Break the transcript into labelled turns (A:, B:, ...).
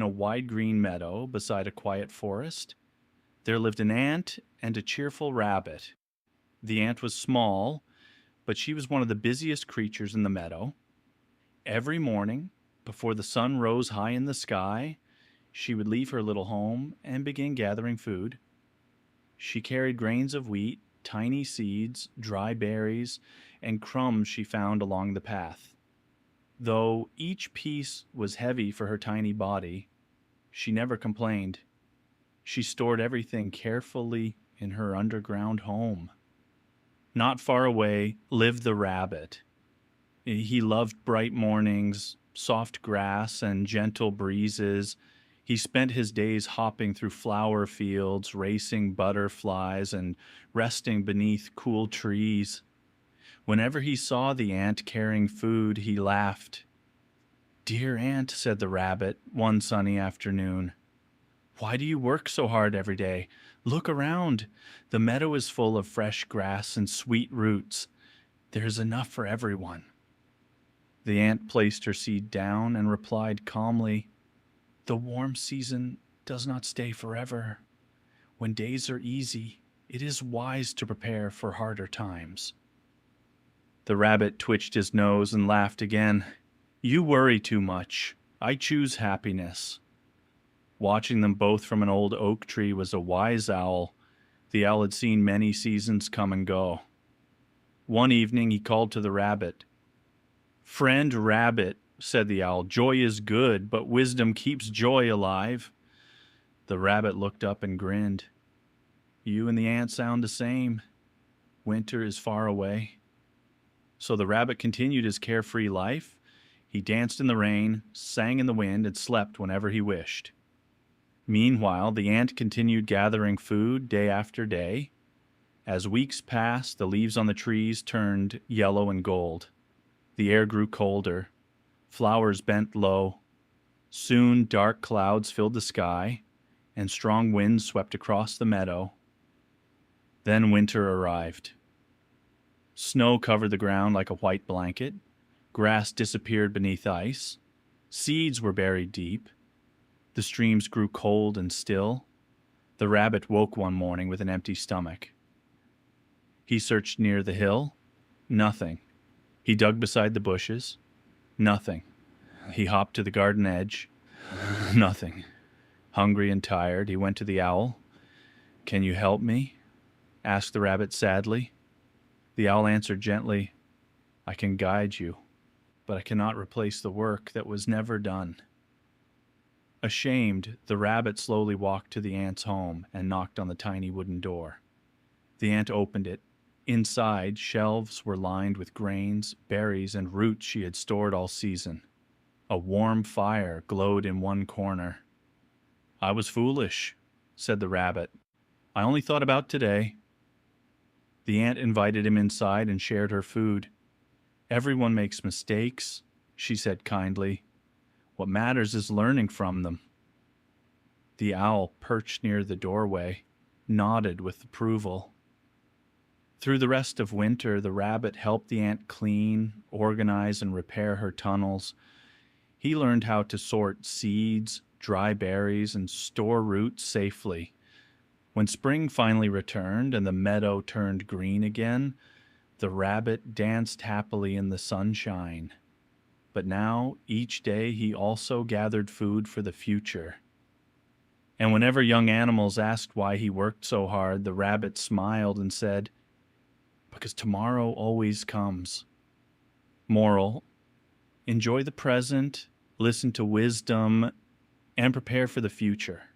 A: a wide green meadow beside a quiet forest, there lived an ant and a cheerful rabbit. The ant was small, but she was one of the busiest creatures in the meadow. Every morning, before the sun rose high in the sky, she would leave her little home and begin gathering food. She carried grains of wheat, tiny seeds, dry berries, and crumbs she found along the path. Though each piece was heavy for her tiny body, she never complained. She stored everything carefully in her underground home. Not far away lived the rabbit. He loved bright mornings, soft grass, and gentle breezes. He spent his days hopping through flower fields, racing butterflies, and resting beneath cool trees. Whenever he saw the ant carrying food, he laughed. "Dear ant," said the rabbit one sunny afternoon, "why do you work so hard every day? Look around. The meadow is full of fresh grass and sweet roots. There's enough for everyone." The ant placed her seed down and replied calmly, "The warm season does not stay forever. When days are easy, it is wise to prepare for harder times." The rabbit twitched his nose and laughed again. "You worry too much. I choose happiness." Watching them both from an old oak tree was a wise owl. The owl had seen many seasons come and go. One evening he called to the rabbit. "Friend rabbit," said the owl, "joy is good, but wisdom keeps joy alive." The rabbit looked up and grinned. "You and the ant sound the same. Winter is far away." So the rabbit continued his carefree life. He danced in the rain, sang in the wind, and slept whenever he wished. Meanwhile, the ant continued gathering food day after day. As weeks passed, the leaves on the trees turned yellow and gold. The air grew colder. Flowers bent low. Soon dark clouds filled the sky, and strong winds swept across the meadow. Then winter arrived. Snow covered the ground like a white blanket. Grass disappeared beneath ice. Seeds were buried deep. The streams grew cold and still. The rabbit woke one morning with an empty stomach. He searched near the hill. Nothing. He dug beside the bushes. Nothing. He hopped to the garden edge. Nothing. Hungry and tired, he went to the owl. "Can you help me?" asked the rabbit sadly. The owl answered gently, "I can guide you, but I cannot replace the work that was never done." Ashamed, the rabbit slowly walked to the ant's home and knocked on the tiny wooden door. The ant opened it. Inside, shelves were lined with grains, berries, and roots she had stored all season. A warm fire glowed in one corner. "I was foolish," said the rabbit. "I only thought about today." The ant invited him inside and shared her food. "Everyone makes mistakes," she said kindly. "What matters is learning from them." The owl, perched near the doorway, nodded with approval. Through the rest of winter, the rabbit helped the ant clean, organize, and repair her tunnels. He learned how to sort seeds, dry berries, and store roots safely. When spring finally returned and the meadow turned green again, the rabbit danced happily in the sunshine. But now, each day, he also gathered food for the future. And whenever young animals asked why he worked so hard, the rabbit smiled and said, "Because tomorrow always comes." Moral: enjoy the present, listen to wisdom, and prepare for the future.